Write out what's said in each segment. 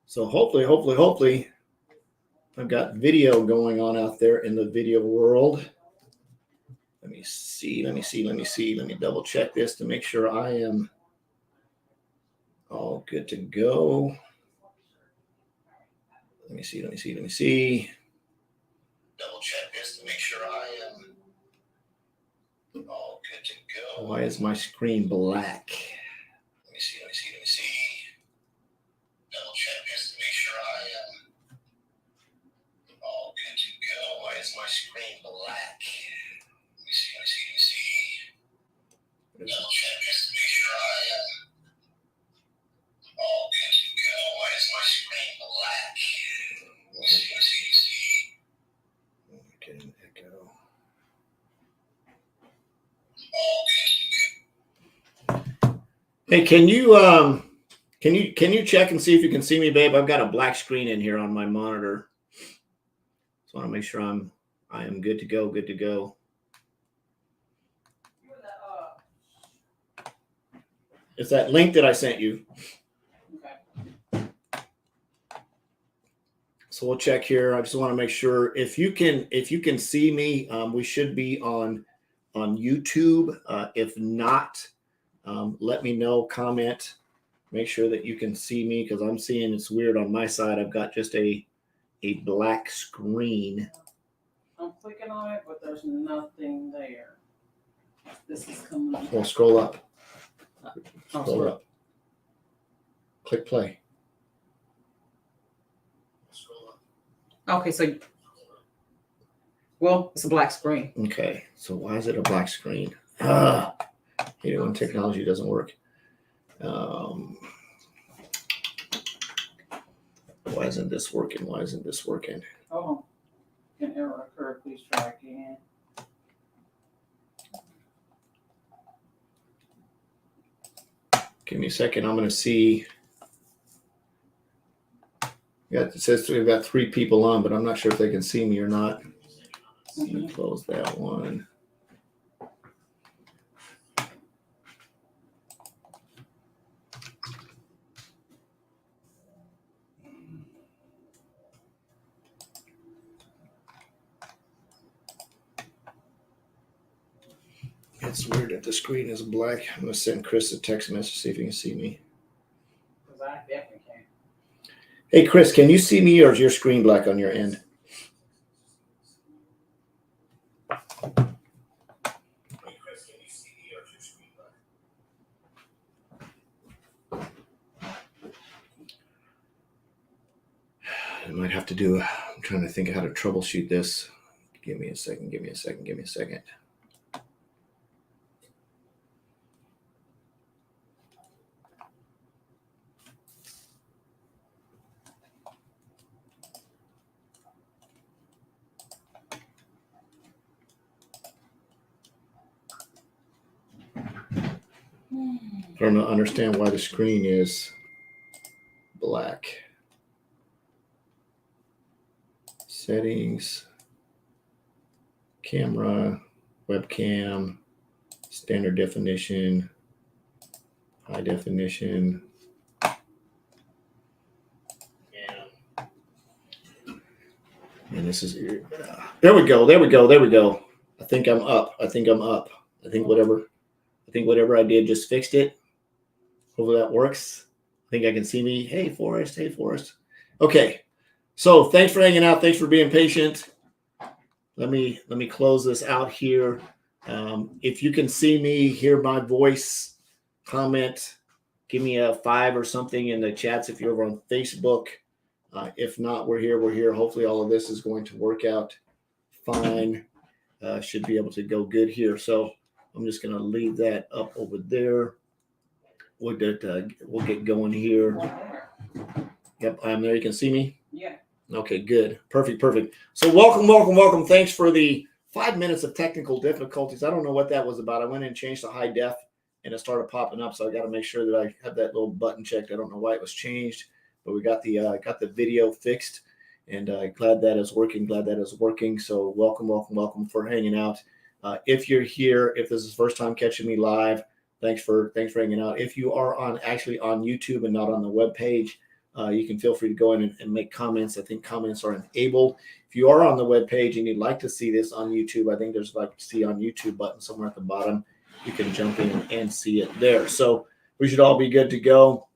So hopefully, I've got video going on out there in the video world. Let me see. Let me double check this to make sure I am all good to go. Let me see. Double check this to make sure I am all good to go. Why is my screen black? Let me see. Double check this to make sure I am all good to go. Why is my screen black? Let me see. Double check this to make sure I am all good to go. Why is my screen black? Let me see. Get an echo. All good to go. Hey, can you check and see if you can see me, babe? I've got a black screen in here on my monitor. So I want to make sure I am good to go. It's that link that I sent you. Okay. So we'll check here. I just want to make sure if you can see me, we should be on YouTube. If not, let me know, comment, make sure that you can see me, because I'm seeing it's weird on my side. I've got just a black screen. I'm clicking on it, but there's nothing there. This is coming up. Well, scroll up. Scroll up. Click play. Scroll up. Okay, so well, it's a black screen. Okay, so why is it a black screen? Hate it when technology doesn't work. Why isn't this working? Oh, an error occurred. Please try again. Give me a second. I'm going to see. It says we've got 3 people on, but I'm not sure if they can see me or not. Let me close that one. It's weird that the screen is black. I'm going to send Chris a text message, see if he can see me. Because I definitely can. Hey, Chris, can you see me, or is your screen black on your end? Hey, Chris, can you see me, or is your screen black? I might have to do, I'm trying to think of how to troubleshoot this. Give me a second. I don't understand why the screen is black. Settings, camera, webcam, standard definition, high definition. And this is, there we go. I think I'm up. I think whatever I did just fixed it. Hopefully that works. I think I can see me. Hey, Forrest. Okay. So thanks for hanging out. Thanks for being patient. Let me close this out here. If you can see me, hear my voice, comment, give me a 5 or something in the chats if you're over on Facebook. If not, we're here. Hopefully all of this is going to work out fine. Should be able to go good here. So I'm just going to leave that up over there. We'll get going here. Yep, I'm there. You can see me? Yeah. Okay, good. Perfect. So welcome. Thanks for the 5 minutes of technical difficulties. I don't know what that was about. I went in and changed to high def, and it started popping up. So I got to make sure that I have that little button checked. I don't know why it was changed, but we got the video fixed, and glad that is working. So welcome for hanging out. If you're here, if this is the first time catching me live, thanks for hanging out. If you are actually on YouTube and not on the web page, you can feel free to go in and make comments. I think comments are enabled. If you are on the web page and you'd like to see this on YouTube, I think there's like see on YouTube button somewhere at the bottom. You can jump in and see it there. So we should all be good to go.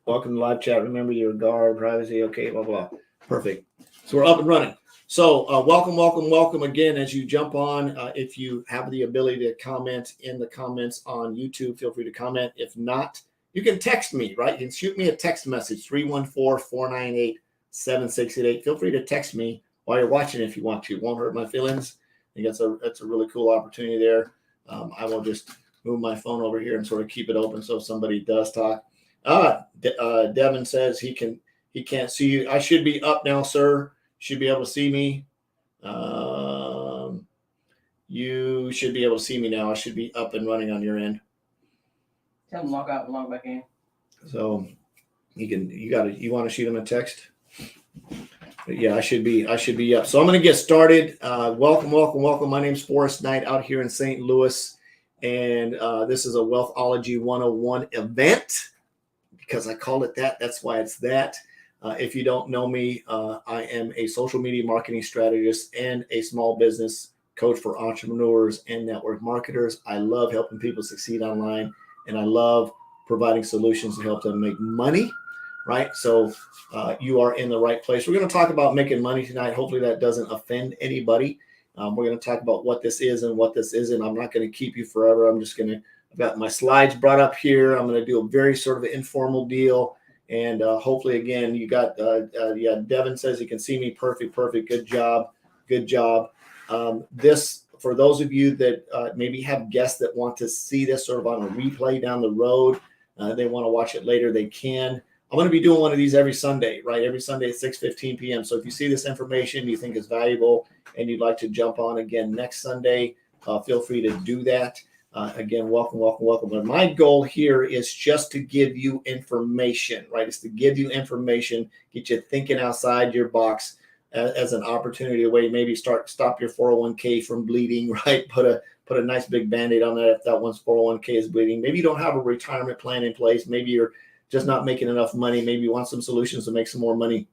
Welcome to live chat. Remember your guard, privacy. Okay, blah, blah. Perfect. So we're up and running. So welcome again as you jump on. If you have the ability to comment in the comments on YouTube, feel free to comment. If not, you can text me, right? You can shoot me a text message, 314-498-7688. Feel free to text me while you're watching if you want to. It won't hurt my feelings. I think that's a really cool opportunity there. I will just move my phone over here and sort of keep it open so if somebody does talk. Devin says he can't see you. I should be up now, sir. Should be able to see me. You should be able to see me now. I should be up and running on your end. Tell them log out and log back in. So you want to shoot him a text? But yeah, I should be up. So I'm going to get started. Welcome. My name's Forrest Knight out here in St. Louis. And this is a Wealthology 101 event because I call it that. That's why it's that. If you don't know me, I am a social media marketing strategist and a small business coach for entrepreneurs and network marketers. I love helping people succeed online, and I love providing solutions to help them make money, right? So you are in the right place. We're going to talk about making money tonight. Hopefully that doesn't offend anybody. We're going to talk about what this is and what this isn't. I'm not going to keep you forever. I've got my slides brought up here. I'm going to do a very sort of informal deal. And hopefully, again, you got, Devin says you can see me. Perfect. Good job. This, for those of you that maybe have guests that want to see this sort of on a replay down the road, they want to watch it later, they can. I'm going to be doing one of these every Sunday, right? Every Sunday at 6:15 p.m. So if you see this information you think is valuable and you'd like to jump on again next Sunday, feel free to do that. Again, welcome. But my goal here is just to give you information, right? It's to give you information, get you thinking outside your box as an opportunity, a way maybe stop your 401k from bleeding, right? Put a nice big Band-Aid on that if that one's 401k is bleeding. Maybe you don't have a retirement plan in place. Maybe you're just not making enough money. Maybe you want some solutions to make some more money.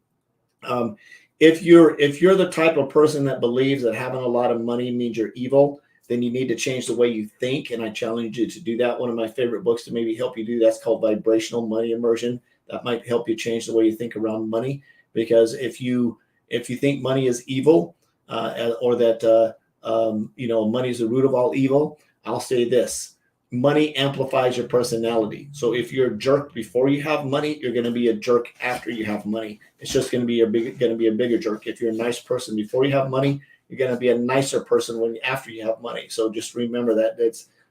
If you're the type of person that believes that having a lot of money means you're evil, then you need to change the way you think. And I challenge you to do that. One of my favorite books to maybe help you do that's called Vibrational Money Immersion. That might help you change the way you think around money. Because if you think money is evil, or that money is the root of all evil, I'll say this: money amplifies your personality. So if you're a jerk before you have money, you're going to be a jerk after you have money. It's just going to be a bigger jerk. If you're a nice person before you have money, you're going to be a nicer person after you have money. So just remember that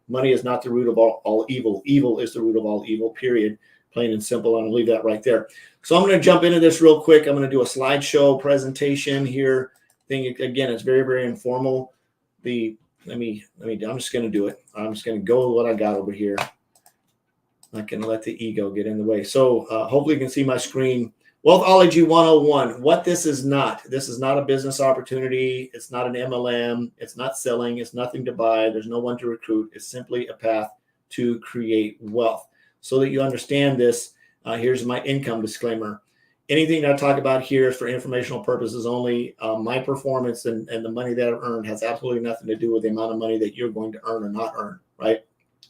money is not the root of all evil. Evil is the root of all evil, period. Plain and simple. I'm going to leave that right there. So I'm going to jump into this real quick. I'm going to do a slideshow presentation here. Again, it's very, very informal. I'm just going to do it. I'm just going to go with what I got over here. I'm not going to let the ego get in the way. So hopefully you can see my screen. Wealthology 101, what this is not a business opportunity. It's not an MLM. It's not selling. It's nothing to buy. There's no one to recruit. It's simply a path to create wealth. So that you understand this, here's my income disclaimer. Anything that I talk about here is for informational purposes only. My performance and the money that I've earned has absolutely nothing to do with the amount of money that you're going to earn or not earn, right?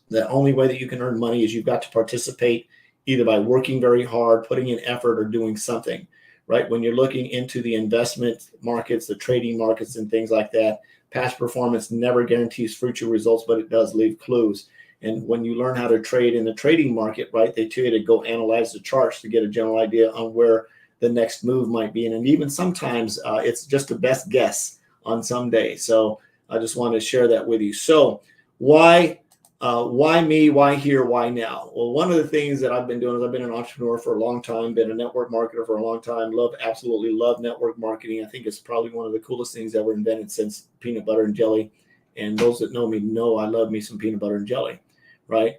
The only way that you can earn money is you've got to participate either by working very hard, putting in effort, or doing something, right? When you're looking into the investment markets, the trading markets and things like that, past performance never guarantees future results, but it does leave clues. And when you learn how to trade in the trading market, right, they tell you to go analyze the charts to get a general idea on where the next move might be. And even sometimes it's just a best guess on some days. So I just wanted to share that with you. So why me? Why here? Why now? Well, one of the things that I've been doing is I've been an entrepreneur for a long time, been a network marketer for a long time, absolutely love network marketing. I think it's probably one of the coolest things ever invented since peanut butter and jelly. And those that know me know I love me some peanut butter and jelly, right?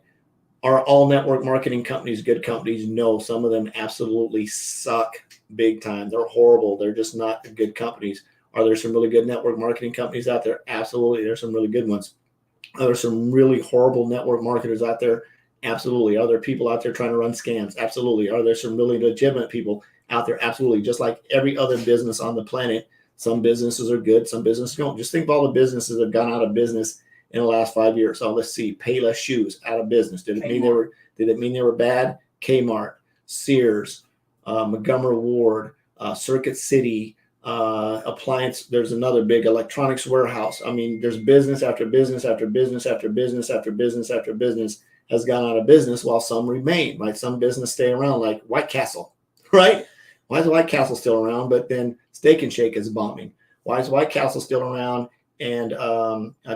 Are all network marketing companies good companies? No, some of them absolutely suck big time. They're horrible. They're just not good companies. Are there some really good network marketing companies out there? Absolutely. There's some really good ones. Are there some really horrible network marketers out there? Absolutely. Are there people out there trying to run scams? Absolutely. Are there some really legitimate people out there? Absolutely. Just like every other business on the planet, some businesses are good, some businesses don't. Just think of all the businesses that have gone out of business in the last 5 years. So let's see, Payless Shoes out of business. Did it mean they were? Did it mean they were bad? Kmart, Sears, Montgomery Ward, Circuit City, appliance. There's another big electronics warehouse. I mean, there's business after business after business after business after business after business has gone out of business, while some remain. Right? Some business stay around, like White Castle. Right? Why is White Castle still around? But then Steak and Shake is bombing. Why is White Castle still around? And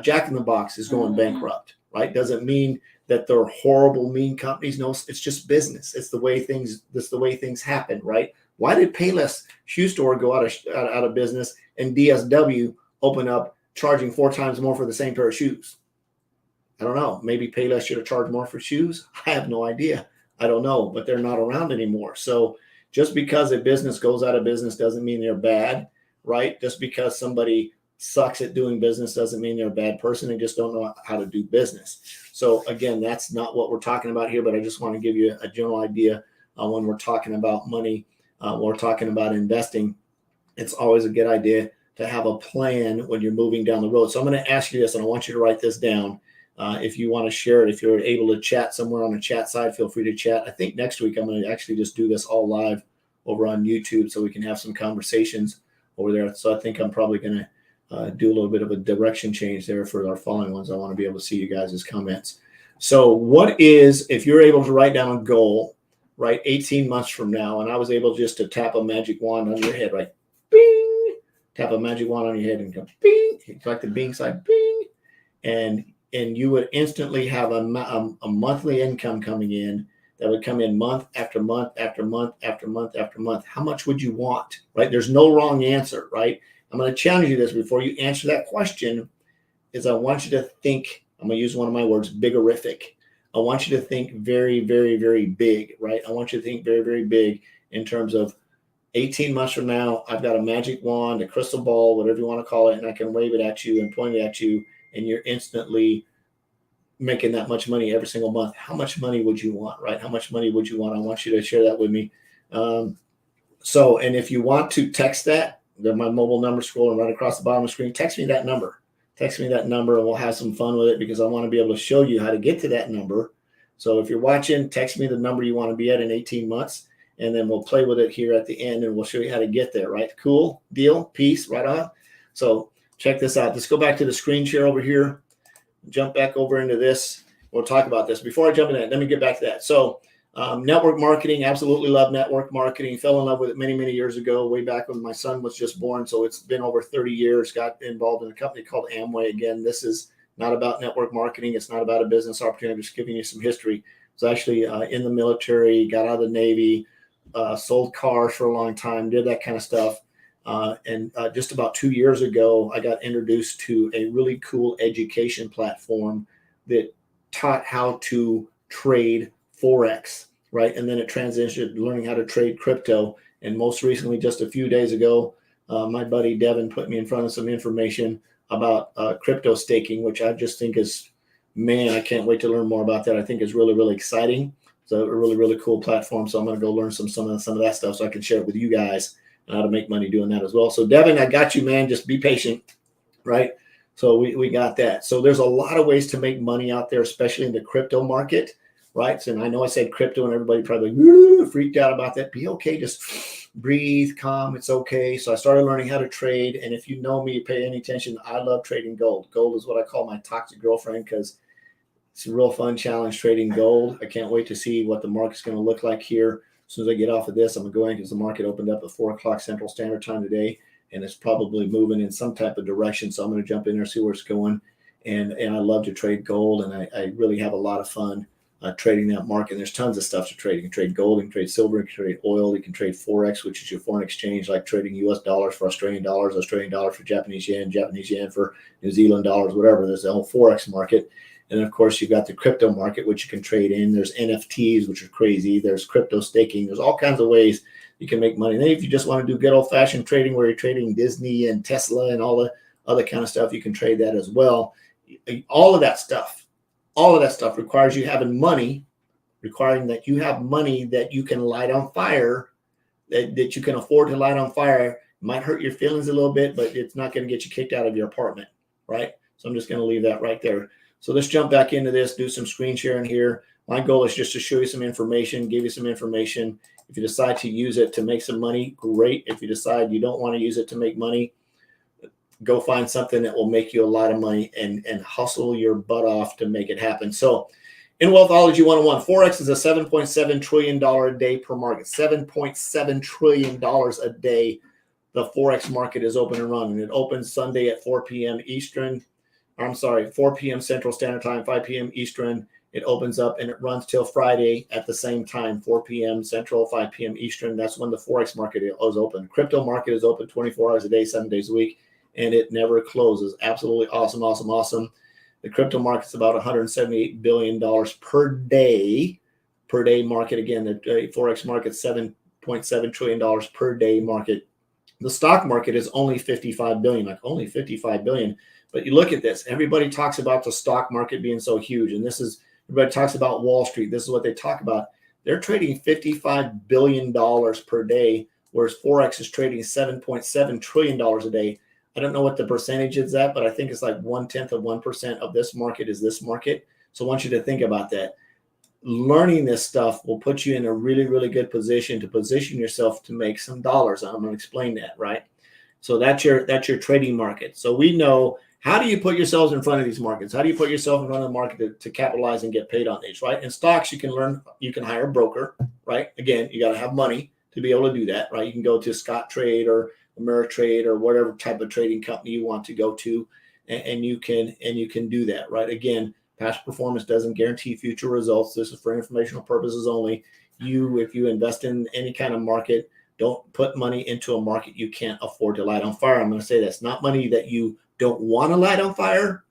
Jack in the Box is going bankrupt. Right? Doesn't mean that they're horrible, mean companies. No, it's just business. It's the way things. That's the way things happen. Right? Why did Payless Shoe Store go out of business and DSW open up, charging 4 times more for the same pair of shoes? I don't know. Maybe Payless should have charged more for shoes. I have no idea. I don't know, but they're not around anymore. So just because a business goes out of business doesn't mean they're bad, right? Just because somebody sucks at doing business doesn't mean they're a bad person. They just don't know how to do business. So again, that's not what we're talking about here, but I just want to give you a general idea when we're talking about money. When we're talking about investing, it's always a good idea to have a plan when you're moving down the road. So I'm going to ask you this, and I want you to write this down. If you want to share it, if you're able to chat somewhere on the chat side, feel free to chat. I think next week I'm going to actually just do this all live over on YouTube so we can have some conversations over there. So I think I'm probably going to do a little bit of a direction change there for our following ones. I want to be able to see you guys' comments. So what is, if you're able to write down a goal, right, 18 months from now, and I was able just to tap a magic wand on your head, right, bing, tap a magic wand on your head and go bing, like the bing side, bing, and you would instantly have a monthly income coming in that would come in month after month after month after month after month. How much would you want, right? There's no wrong answer, right? I'm going to challenge you this before you answer that question is I want you to think, I'm going to use one of my words, biggerific. I want you to think very, very, very big, right? I want you to think very, very big in terms of 18 months from now, I've got a magic wand, a crystal ball, whatever you want to call it, and I can wave it at you and point it at you, and you're instantly making that much money every single month. How much money would you want, right? How much money would you want? I want you to share that with me. And if you want to text that, there's my mobile number scrolling right across the bottom of the screen. Text me that number. Text me that number, and we'll have some fun with it because I want to be able to show you how to get to that number. So if you're watching, text me the number you want to be at in 18 months, and then we'll play with it here at the end, and we'll show you how to get there, right? Cool? Deal? Peace? Right on? So check this out. Let's go back to the screen share over here. Jump back over into this. We'll talk about this. Before I jump into that, let me get back to that. So network marketing, absolutely love network marketing. Fell in love with it many, many years ago, way back when my son was just born. So it's been over 30 years. Got involved in a company called Amway. Again, this is not about network marketing. It's not about a business opportunity. I'm just giving you some history. So actually in the military, got out of the Navy, sold cars for a long time, did that kind of stuff. And just about 2 years ago, I got introduced to a really cool education platform that taught how to trade Forex, right? And then it transitioned to learning how to trade crypto. And most recently, just a few days ago, my buddy Devin put me in front of some information about crypto staking, which I just think is, man, I can't wait to learn more about that. I think is really, really exciting. It's a really, really cool platform. So I'm going to go learn some of that stuff so I can share it with you guys and how to make money doing that as well. So Devin, I got you, man. Just be patient, right? So we got that. So there's a lot of ways to make money out there, especially in the crypto market, right? So, and I know I said crypto and everybody probably freaked out about that. Be okay. Just breathe, calm. It's okay. So I started learning how to trade. And if you know me, pay any attention, I love trading gold. Gold is what I call my toxic girlfriend because it's a real fun challenge trading gold. I can't wait to see what the market's going to look like here. As soon as I get off of this, I'm going to go in because the market opened up at 4 o'clock Central Standard Time today, and it's probably moving in some type of direction. So I'm going to jump in there, see where it's going. And I love to trade gold, and I really have a lot of fun trading that market. And there's tons of stuff to trade. You can trade gold, you can trade silver, you can trade oil, you can trade Forex, which is your foreign exchange, like trading US dollars for Australian dollars for Japanese yen for New Zealand dollars, whatever. There's the whole Forex market. And of course, you've got the crypto market, which you can trade in. There's NFTs, which are crazy. There's crypto staking. There's all kinds of ways you can make money. And then if you just want to do good old-fashioned trading where you're trading Disney and Tesla and all the other kind of stuff, you can trade that as well. all of that stuff requires you having money, requiring that you have money that you can light on fire, that you can afford to light on fire. It might hurt your feelings a little bit, but it's not going to get you kicked out of your apartment, right? So I'm just going to leave that right there. So let's jump back into this, do some screen sharing here. My goal is just to show you some information, give you some information. If you decide to use it to make some money, great. If you decide you don't want to use it to make money, go find something that will make you a lot of money and hustle your butt off to make it happen. So in Wealthology 101, Forex is a $7.7 trillion a day per market. $7.7 trillion a day. The Forex market is open and running. It opens Sunday at 4 p.m. Eastern. 4 p.m. Central Standard Time, 5 p.m. Eastern. It opens up and it runs till Friday at the same time, 4 p.m. Central, 5 p.m. Eastern. That's when the Forex market is open. Crypto market is open 24 hours a day, 7 days a week, and it never closes. Absolutely awesome, awesome, awesome. The crypto market is about $178 billion per day market. Again, the Forex market, $7.7 trillion per day market. The stock market is only $55 billion, like only $55 billion. But you look at this, everybody talks about the stock market being so huge. And everybody talks about Wall Street. This is what they talk about. They're trading $55 billion per day, whereas Forex is trading $7.7 trillion a day. I don't know what the percentage is at, but I think it's like 0.1% of this market is this market. So I want you to think about that. Learning this stuff will put you in a really, really good position to position yourself to make some dollars. I'm going to explain that, right? So that's your trading market. So we know, how do you put yourselves in front of these markets? How do you put yourself in front of the market to capitalize and get paid on these, right? In stocks, you can hire a broker, right? Again, you got to have money to be able to do that, right? You can go to Scottrade or Ameritrade or whatever type of trading company you want to go to, and you can do that, right? Again, past performance doesn't guarantee future results. This is for informational purposes only. If you invest in any kind of market, don't put money into a market you can't afford to light on fire. I'm going to say that's not money that you don't want to light on fire.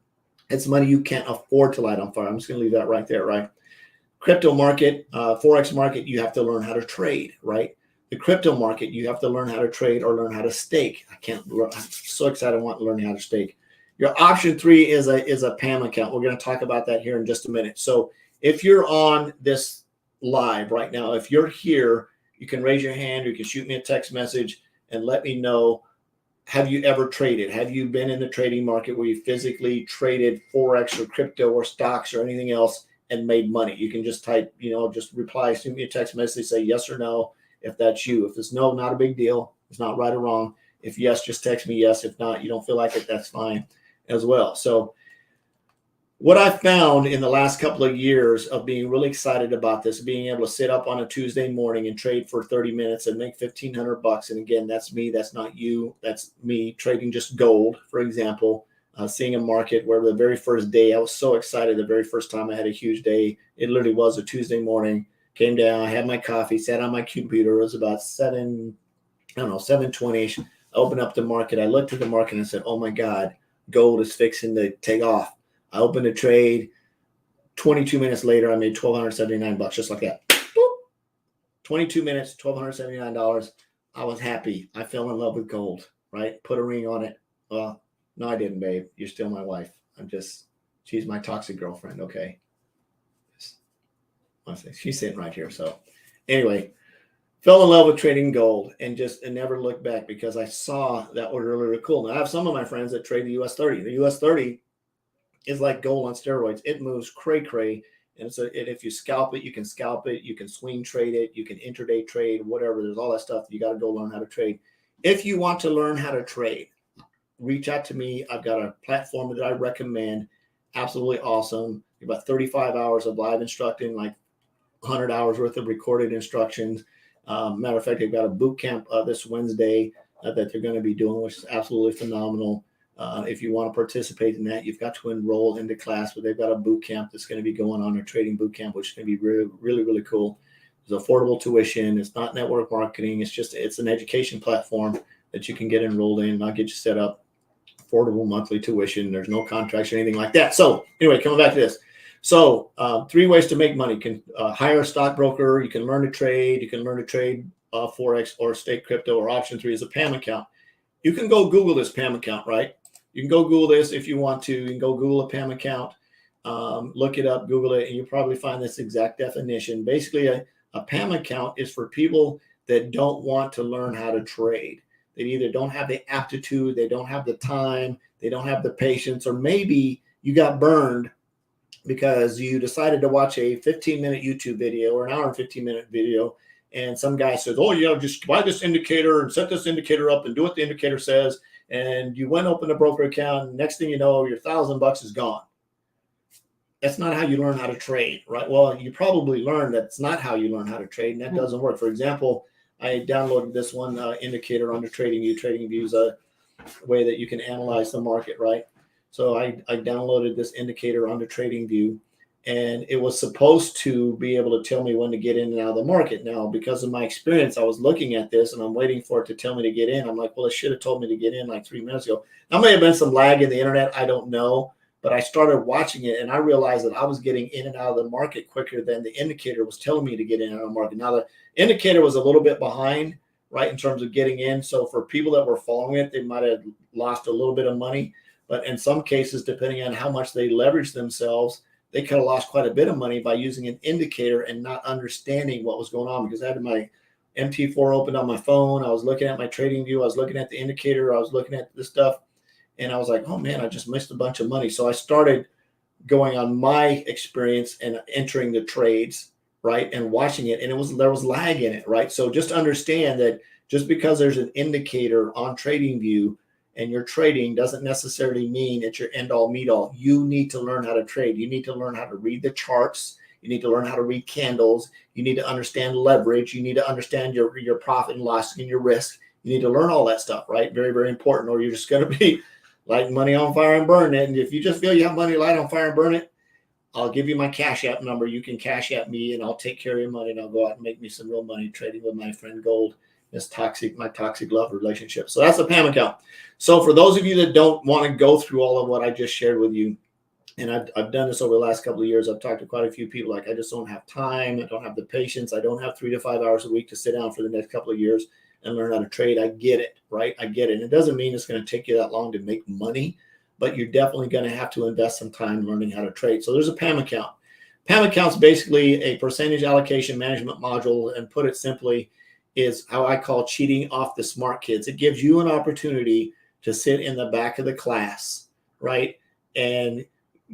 It's money you can't afford to light on fire. I'm just going to leave that right there, right? Crypto market, Forex market, you have to learn how to trade, right? The crypto market, you have to learn how to trade or learn how to stake. I'm so excited. I want to learn how to stake. Your option 3 is a PAM account. We're going to talk about that here in just a minute. So if you're on this live right now, if you're here, you can raise your hand or you can shoot me a text message and let me know, have you ever traded? Have you been in the trading market where you physically traded Forex or crypto or stocks or anything else and made money? You can just type, just reply, shoot me a text message, say yes or no if that's you. If it's no, not a big deal. It's not right or wrong. If yes, just text me yes. If not, you don't feel like it, that's fine as well. So what I found in the last couple of years of being really excited about this, being able to sit up on a Tuesday morning and trade for 30 minutes and make $1,500. And again, that's me. That's not you. That's me trading just gold, for example, seeing a market where the very first day, I was so excited. The very first time I had a huge day, it literally was a Tuesday morning, came down, I had my coffee, sat on my computer. It was about 7:20ish. I opened up the market. I looked at the market and said, oh my God, gold is fixing to take off. I opened a trade. 22 minutes later, I made $1,279, just like that. Boop. 22 minutes, $1,279. I was happy. I fell in love with gold, right? Put a ring on it. Well, no, I didn't, babe. You're still my wife. She's my toxic girlfriend, okay? She's sitting right here. So anyway, fell in love with trading gold and never looked back because I saw that was really, really cool. Now, I have some of my friends that trade the US 30. The US 30 is like gold on steroids. It moves cray. And if you scalp it, you can scalp it. You can swing trade it. You can intraday trade, whatever. There's all that stuff. You got to go learn how to trade. If you want to learn how to trade, reach out to me. I've got a platform that I recommend. Absolutely awesome. About 35 hours of live instructing, like 100 hours worth of recorded instructions. Matter of fact, they've got a boot camp this Wednesday that they're going to be doing, which is absolutely phenomenal. If you want to participate in that, you've got to enroll into class, but they've got a boot camp that's going to be going on, a trading boot camp, which is going to be really, really, really cool. It's affordable tuition. It's not network marketing. It's an education platform that you can get enrolled in. And I'll get you set up. Affordable monthly tuition. There's no contracts or anything like that. So anyway, coming back to this. So 3 ways to make money. You can hire a stockbroker. You can learn to trade. You can learn to trade Forex or stake crypto, or option 3 is a PAM account. You can go Google this PAM account, right? You can go Google this if you want to. You can go Google a PAM account, look it up, Google it, and you'll probably find this exact definition. Basically, a PAM account is for people that don't want to learn how to trade. They either don't have the aptitude, they don't have the time, they don't have the patience, or maybe you got burned because you decided to watch a 15-minute YouTube video or an hour and 15-minute video, and some guy says, oh, yeah, just buy this indicator and set this indicator up and do what the indicator says. And you went open a broker account, and next thing you know, your $1,000 is gone. That's not how you learn how to trade, right? Well, you probably learned that's not how you learn how to trade, and that doesn't work. For example, I downloaded this one indicator under TradingView. TradingView is a way that you can analyze the market, right? So I downloaded this indicator under TradingView, and it was supposed to be able to tell me when to get in and out of the market. Now, because of my experience, I was looking at this and I'm waiting for it to tell me to get in. I'm like, well, it should have told me to get in like 3 minutes ago. Now, may have been some lag in the internet. I don't know. But I started watching it and I realized that I was getting in and out of the market quicker than the indicator was telling me to get in and out of the market. Now, the indicator was a little bit behind, right, in terms of getting in. So for people that were following it, they might have lost a little bit of money. But in some cases, depending on how much they leveraged themselves, they could have lost quite a bit of money by using an indicator and not understanding what was going on, because I had my MT4 open on my phone. I was looking at my TradingView. I was looking at the indicator. I was looking at this stuff. And I was like, oh, man, I just missed a bunch of money. So I started going on my experience and entering the trades, right, and watching it. And there was lag in it, right? So just understand that just because there's an indicator on TradingView and you're trading doesn't necessarily mean it's your end-all, meet-all. You need to learn how to trade. You need to learn how to read the charts. You need to learn how to read candles. You need to understand leverage. You need to understand your profit and loss and your risk. You need to learn all that stuff, right? Very, very important, or you're just going to be lighting money on fire and burn it. And if you just feel you have money, light on fire and burn it, I'll give you my Cash App number. You can Cash App me and I'll take care of your money, and I'll go out and make me some real money trading with my friend Gold, my toxic love relationship. So that's a PAM account. So for those of you that don't want to go through all of what I just shared with you, and I've done this over the last couple of years, I've talked to quite a few people, like, I just don't have time. I don't have the patience. I don't have 3 to 5 hours a week to sit down for the next couple of years and learn how to trade. I get it, right? I get it. And it doesn't mean it's going to take you that long to make money, but you're definitely going to have to invest some time learning how to trade. So there's a PAM account. PAM account's basically a percentage allocation management module, and put it simply, is how I call cheating off the smart kids. It gives you an opportunity to sit in the back of the class, right, and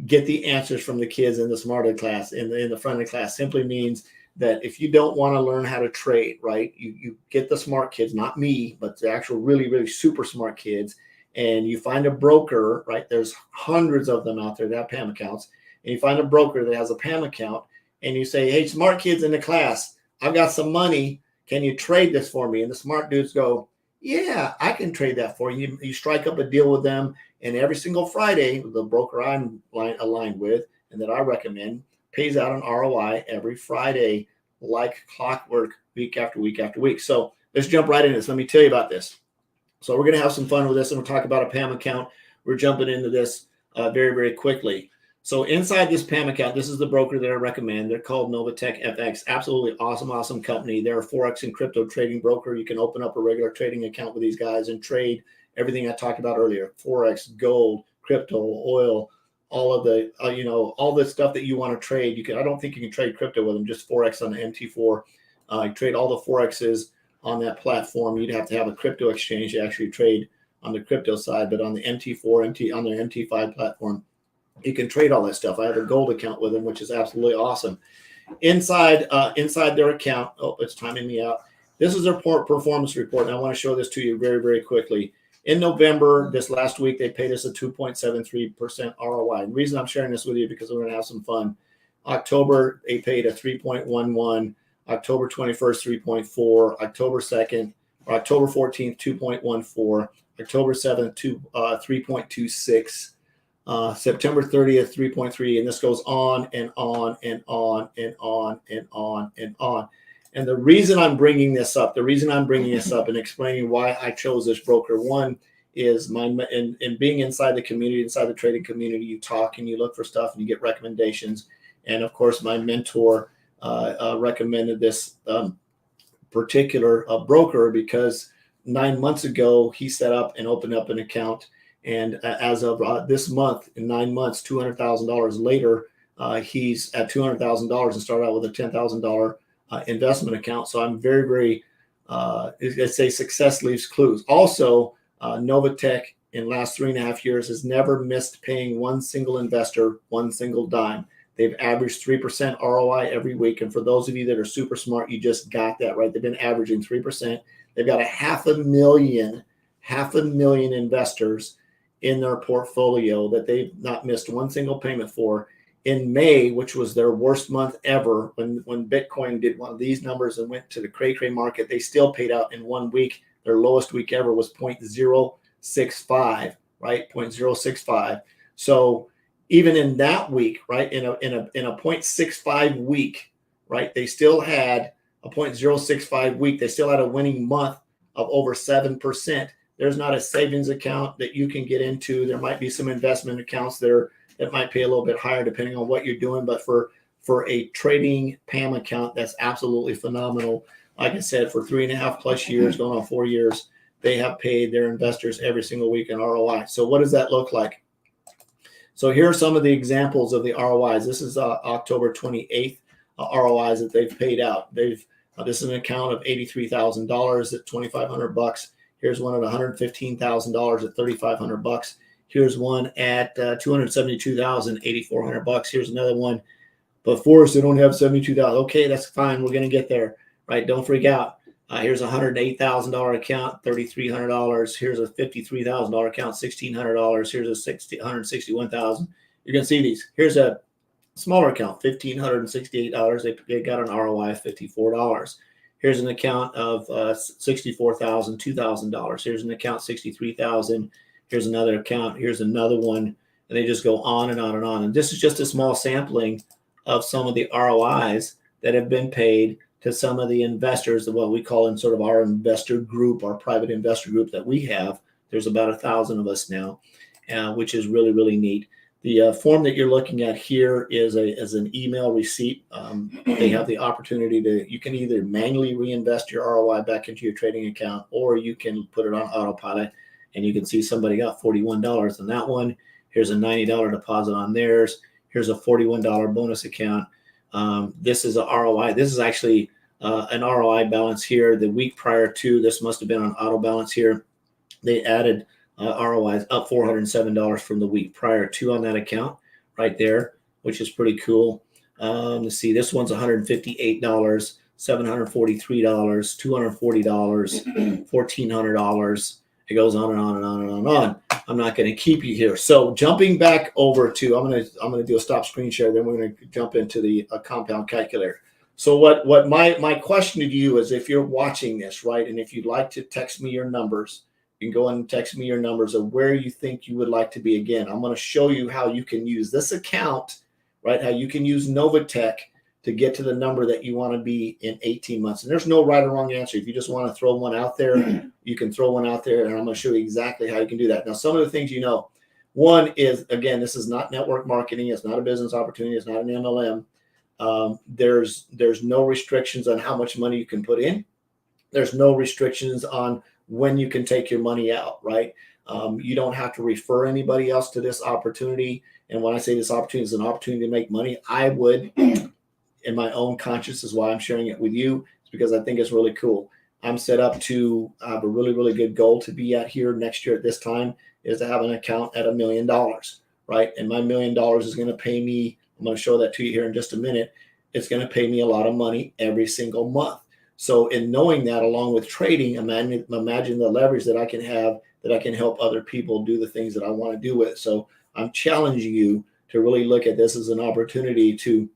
get the answers from the kids in the smarter class, in the front of the class. Simply means that if you don't want to learn how to trade, right, you get the smart kids, not me, but the actual really, really super smart kids, and you find a broker, right? There's hundreds of them out there that have PAM accounts, and you find a broker that has a PAM account, and you say, hey, smart kids in the class, I've got some money. Can you trade this for me? And the smart dudes go, yeah, I can trade that for you. You strike up a deal with them, and every single Friday, the broker I'm aligned with and that I recommend pays out an ROI every Friday, like clockwork, week after week after week. So let's jump right into this. Let me tell you about this. So we're going to have some fun with this, and we'll talk about a PAM account. We're jumping into this very, very quickly. So inside this PAM account, this is the broker that I recommend. They're called Novatech FX. Absolutely awesome, awesome company. They're a Forex and crypto trading broker. You can open up a regular trading account with these guys and trade everything I talked about earlier: Forex, gold, crypto, oil, all of the, all the stuff that you want to trade. I don't think you can trade crypto with them, just Forex on the MT4. You trade all the Forexes on that platform. You'd have to have a crypto exchange to actually trade on the crypto side, but on the MT4, on their MT5 platform, you can trade all that stuff. I have a gold account with them, which is absolutely awesome. Inside their account, it's timing me out. This is their performance report, and I want to show this to you very, very quickly. In November, this last week, they paid us a 2.73% ROI. And the reason I'm sharing this with you, because we're going to have some fun. October, they paid a 3.11. October 21st, 3.4. October 2nd, or October 14th, 2.14. October 7th, 3.26. September 30th, 3.3, and this goes on and on and on and on and on and on. And the reason I'm bringing this up and explaining why I chose this broker, one is in being inside the community, inside the trading community, you talk and you look for stuff and you get recommendations. And of course, my mentor recommended this particular broker because 9 months ago he set up and opened up an account. And as of this month, in 9 months, $200,000 later, he's at $200,000 and started out with a $10,000 investment account. So I'm very, very, it's a success leaves clues. Also, Novatech in the last 3.5 years has never missed paying one single investor one single dime. They've averaged 3% ROI every week. And for those of you that are super smart, you just got that right. They've been averaging 3%. They've got 500,000 investors in their portfolio that they've not missed one single payment for. In May, which was their worst month ever, when Bitcoin did one of these numbers and went to the cray market, they still paid out in 1 week. Their lowest week ever was 0.065, right? 0.065. So even in that week, right, in a 0.65 week, right, they still had a 0.065 week. They still had a winning month of over 7%. There's not a savings account that you can get into. There might be some investment accounts that might pay a little bit higher depending on what you're doing. But for a trading PAM account, that's absolutely phenomenal. Like I said, for 3.5+ years, going on 4 years, they have paid their investors every single week in ROI. So what does that look like? So here are some of the examples of the ROIs. This is October 28th ROIs that they've paid out. This is an account of $83,000 at $2,500. Here's one at $115,000 at $3,500. Here's one at $272,000, $8,400. Here's another one. But Forrest, they don't have $72,000. Okay, that's fine. We're going to get there, right? Don't freak out. Here's a $108,000 account, $3,300. Here's a $53,000 account, $1,600. Here's a $161,000. You're going to see these. Here's a smaller account, $1,568. They got an ROI of $54. Here's an account of $64,000, $2,000. Here's an account, $63,000. Here's another account. Here's another one. And they just go on and on and on. And this is just a small sampling of some of the ROIs that have been paid to some of the investors, what we call in sort of our investor group, our private investor group that we have. There's about 1,000 of us now, which is really, really neat. The form that you're looking at here is an email receipt. They have the opportunity you can either manually reinvest your ROI back into your trading account, or you can put it on autopilot, and you can see somebody got $41 on that one. Here's a $90 deposit on theirs. Here's a $41 bonus account. This is a ROI. This is actually an ROI balance here. The week prior to this must have been on auto balance here. They added ROIs up $407 from the week prior to on that account right there, which is pretty cool. Let's see, this one's $158, $743, $240, $1,400. It goes on and on and on and on and on. I'm not going to keep you here. So jumping back over to, I'm going to do a stop screen share. Then we're going to jump into the compound calculator. So what my question to you is, if you're watching this, right, and if you'd like to text me your numbers, you can go and text me your numbers of where you think you would like to be. Again, I'm going to show you how you can use this account, right? How you can use Novatech to get to the number that you want to be in 18 months. And there's no right or wrong answer. If you just want to throw one out there, you can throw one out there, and I'm going to show you exactly how you can do that. Now, some of the things one is, again, this is not network marketing. It's not a business opportunity. It's not an MLM. There's no restrictions on how much money you can put in. There's no restrictions on when you can take your money out, right? You don't have to refer anybody else to this opportunity. And when I say this opportunity is an opportunity to make money, I would, in my own conscience, is why I'm sharing it with you. It's because I think it's really cool. I'm set up to have a really, really good goal to be at here next year at this time, is to have an account at $1 million, right? And my $1 million is going to pay me, I'm going to show that to you here in just a minute. It's going to pay me a lot of money every single month. So in knowing that, along with trading, imagine the leverage that I can have, that I can help other people do the things that I want to do with. So I'm challenging you to really look at this as an opportunity to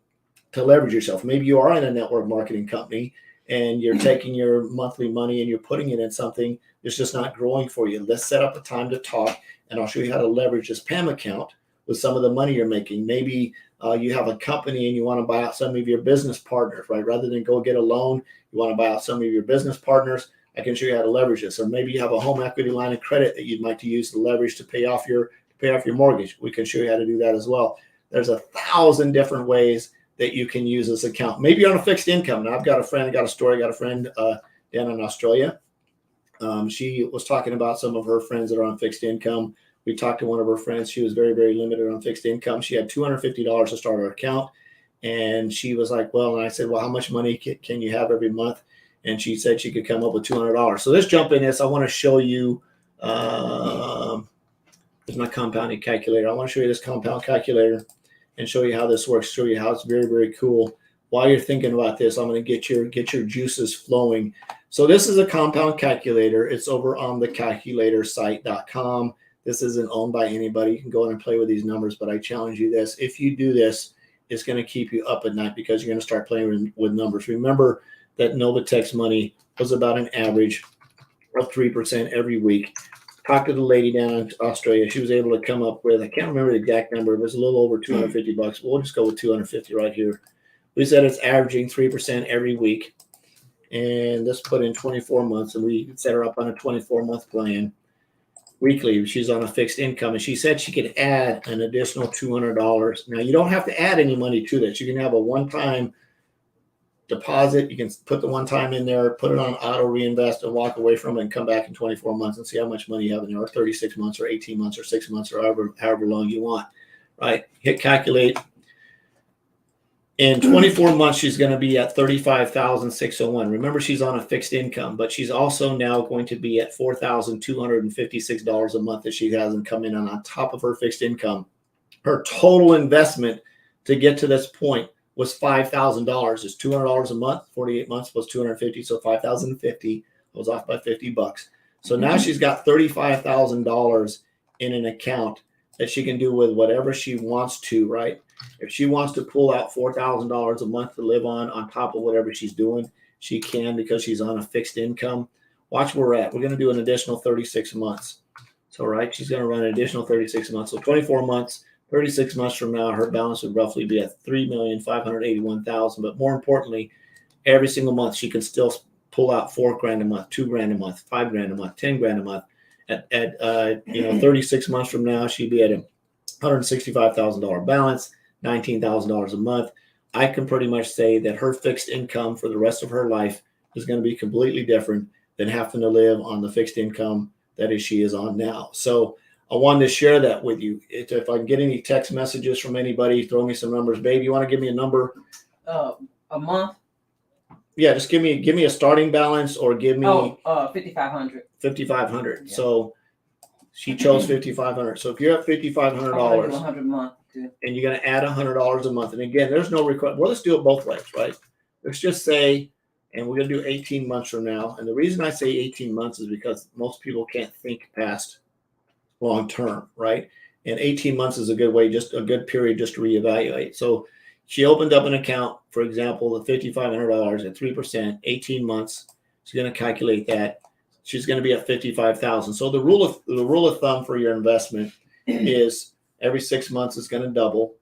leverage yourself. Maybe you are in a network marketing company and you're taking your monthly money and you're putting it in something that's just not growing for you. Let's set up a time to talk, and I'll show you how to leverage this PAM account with some of the money you're making. Maybe you have a company and you want to buy out some of your business partners, right? Rather than go get a loan, you want to buy out some of your business partners. I can show you how to leverage this. Or maybe you have a home equity line of credit that you'd like to use to leverage to pay off your mortgage. We can show you how to do that as well. There's 1,000 different ways that you can use this account. Maybe you're on a fixed income. Now, I got a friend down in Australia. She was talking about some of her friends that are on fixed income. We talked to one of her friends. She was very, very limited on fixed income. She had $250 to start her account. And she was like, well, and I said, well, how much money can you have every month? And she said she could come up with $200. So let's jump in this. I want to show you, there's my compounding calculator. I want to show you this compound calculator and show you how this works, show you how it's very, very cool. While you're thinking about this, I'm going to get your juices flowing. So this is a compound calculator. It's over on the calculatorsite.com. This isn't owned by anybody. You can go in and play with these numbers, but I challenge you this. If you do this, it's going to keep you up at night because you're going to start playing with numbers. Remember that Novatex money was about an average of 3% every week. Talked to the lady down in Australia. She was able to come up with, I can't remember the exact number. It was a little over $250. We'll just go with 250 right here. We said it's averaging 3% every week. And let's put in 24 months. And we set her up on a 24-month plan. Weekly, she's on a fixed income. And she said she could add an additional $200. Now, you don't have to add any money to this. You can have a one-time deposit. You can put the one time in there, put it on auto reinvest and walk away from it and come back in 24 months and see how much money you have in there, or 36 months or 18 months or 6 months or however long you want, right? Hit calculate. In 24 months, she's going to be at $35,601. Remember, she's on a fixed income, but she's also now going to be at $4,256 a month that she hasn't come in on top of her fixed income. Her total investment to get to this point was $5,000. It's $200 a month. 48 months was $250, so $5,050. I was off by $50. So now she's got $35,000 in an account that she can do with whatever she wants to, right? If she wants to pull out $4,000 a month to live on top of whatever she's doing, she can because she's on a fixed income. Watch where we're at. We're going to do an additional 36 months. So, right, she's going to run an additional 36 months. So 24 months, 36 months from now, her balance would roughly be at $3,581,000. But more importantly, every single month she can still pull out $4,000 a month, $2,000 a month, $5,000 a month, $10,000 a month. At 36 months from now, she'd be at a $165,000 balance, $19,000 a month. I can pretty much say that her fixed income for the rest of her life is going to be completely different than having to live on the fixed income that she is on now. So I wanted to share that with you. If I can get any text messages from anybody, throw me some numbers. Babe, you want to give me a number? A month? Yeah, just give me a starting balance or give me $5,500. $5,500. Yeah. So she chose $5,500. So if you're at $5,500, $100 a month, and you're going to add $100 a month. And again, there's no requirement. Well, let's do it both ways, right? Let's just say, and we're going to do 18 months from now. And the reason I say 18 months is because most people can't think past long term, right? And 18 months is a good way, just a good period just to reevaluate. So she opened up an account, for example, of $5,500 at 3%, 18 months. She's going to calculate that. She's going to be at $55,000. So the rule of thumb for your investment is every 6 months it's going to double.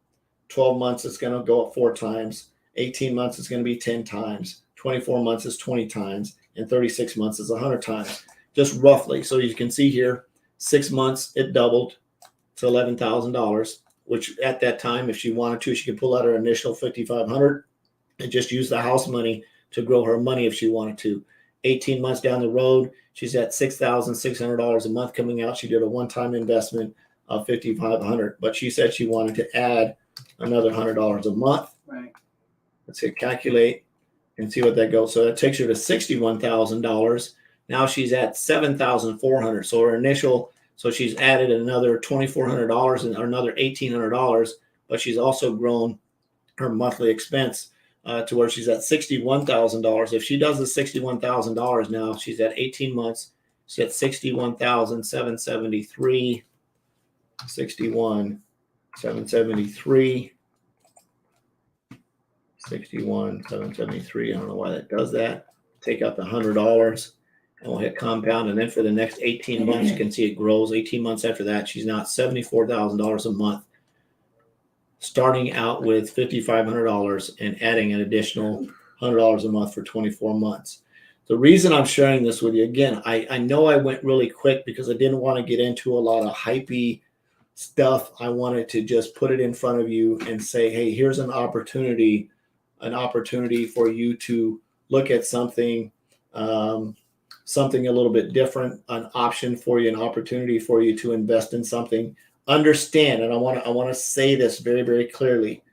12 months it's going to go up 4 times. 18 months it's going to be 10 times. 24 months is 20 times, and 36 months is 100 times, just roughly. So you can see here, 6 months it doubled to $11,000, which at that time, if she wanted to, she could pull out her initial $5,500 and just use the house money to grow her money if she wanted to. 18 months down the road, she's at $6,600 a month coming out. She did a one-time investment of $5,500, but she said she wanted to add another $100 a month. Right. Let's hit calculate and see what that goes. So that takes her to $61,000. Now she's at $7,400. So her initial, so she's added another $2,400 and another $1,800, but she's also grown her monthly expense to where she's at $61,000. If she does the $61,000 now, she's at 18 months. She's at $61,773. 61,773. 61,773. I don't know why that does that. Take out the $100 and we'll hit compound. And then for the next 18 months, you can see it grows. 18 months after that, she's now at $74,000 a month, starting out with $5,500 and adding an additional $100 a month for 24 months. The reason I'm sharing this with you, again, I know I went really quick because I didn't want to get into a lot of hypey stuff. I wanted to just put it in front of you and say, hey, here's an opportunity for you to look at something something a little bit different, an option for you, an opportunity for you to invest in something, understand, and I want to say this very, very clearly.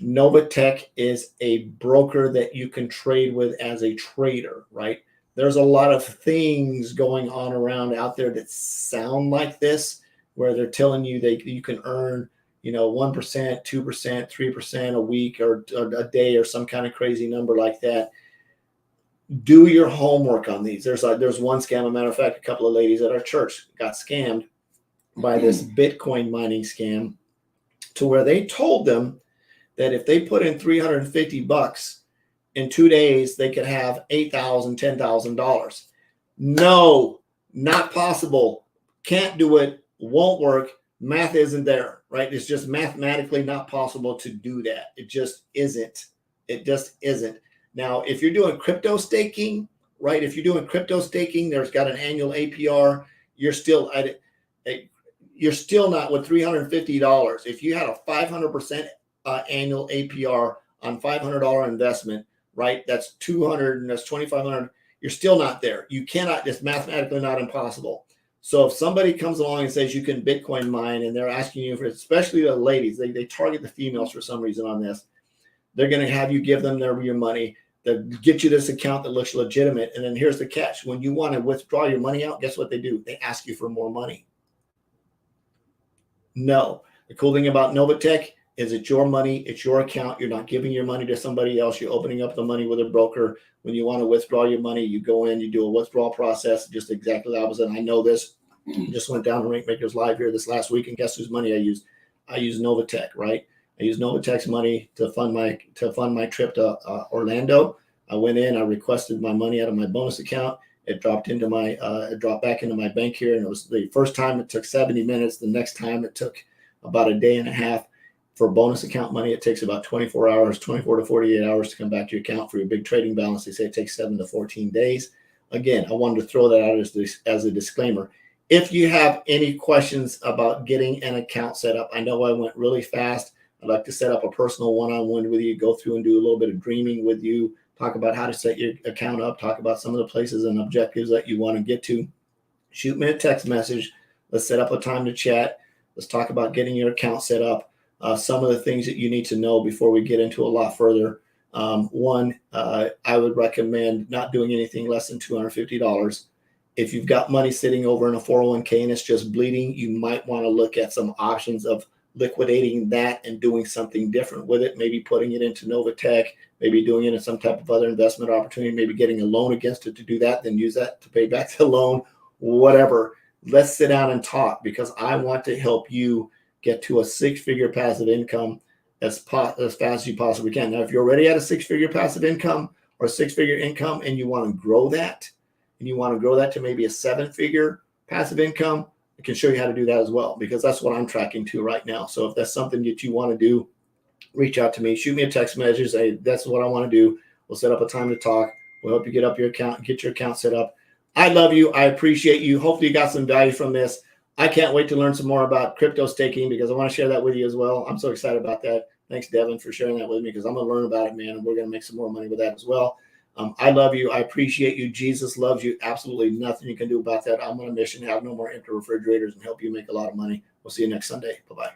Novatech is a broker that you can trade with as a trader, right? There's a lot of things going on around out there that sound like this, where they're telling you that you can earn, 1%, 2%, 3% a week or a day or some kind of crazy number like that. Do your homework on these. There's one scam. As a matter of fact, a couple of ladies at our church got scammed by this Bitcoin mining scam, to where they told them that if they put in $350 in 2 days, they could have $8,000, $10,000. No, not possible. Can't do it. Won't work. Math isn't there, right? It's just mathematically not possible to do that. It just isn't. It just isn't. Now, if you're doing crypto staking, right? If you're doing crypto staking, there's got an annual APR. You're still not with $350. If you had a 500% annual APR on $500 investment, right? That's 200 and that's 2,500. You're still not there. You cannot. It's mathematically not impossible. So if somebody comes along and says you can Bitcoin mine, and they're asking you for, especially the ladies, they target the females for some reason on this. They're going to have you give them your money. They'll get you this account that looks legitimate. And then here's the catch. When you want to withdraw your money out, guess what they do? They ask you for more money. No. The cool thing about Novatech is it's your money. It's your account. You're not giving your money to somebody else. You're opening up the money with a broker. When you want to withdraw your money, you go in, you do a withdrawal process, just exactly the opposite. I know this. Just went down to Rink Makers Live here this last week, and guess whose money I used? I used Novatech, right? I used Novatech's money to fund my trip to Orlando. I went in, I requested my money out of my bonus account. It dropped back into my bank here, and it was the first time it took 70 minutes. The next time it took about a day and a half. For bonus account money, it takes about 24 to 48 hours to come back to your account. For your big trading balance, they say it takes 7 to 14 days. Again, I wanted to throw that out as a disclaimer. If you have any questions about getting an account set up, I know I went really fast. I'd like to set up a personal one-on-one with you, go through and do a little bit of dreaming with you, talk about how to set your account up, talk about some of the places and objectives that you want to get to. Shoot me a text message. Let's set up a time to chat. Let's talk about getting your account set up. Some of the things that you need to know before we get into a lot further. One, I would recommend not doing anything less than $250. If you've got money sitting over in a 401k and it's just bleeding, you might want to look at some options of liquidating that and doing something different with it. Maybe putting it into Novatech, maybe doing it in some type of other investment opportunity, maybe getting a loan against it to do that, then use that to pay back the loan, whatever. Let's sit down and talk, because I want to help you get to a 6-figure passive income as fast as you possibly can. Now, if you're already at a 6-figure passive income or a 6-figure income and you want to grow that, to maybe a 7-figure passive income, I can show you how to do that as well, because that's what I'm tracking to right now. So if that's something that you want to do, reach out to me, shoot me a text message, say, that's what I want to do. We'll set up a time to talk. We'll help you get up your account, get your account set up. I love you. I appreciate you. Hopefully you got some value from this. I can't wait to learn some more about crypto staking, because I want to share that with you as well. I'm so excited about that. Thanks, Devin, for sharing that with me, because I'm going to learn about it, man, and we're going to make some more money with that as well. I love you. I appreciate you. Jesus loves you. Absolutely nothing you can do about that. I'm on a mission to have no more empty refrigerators and help you make a lot of money. We'll see you next Sunday. Bye-bye.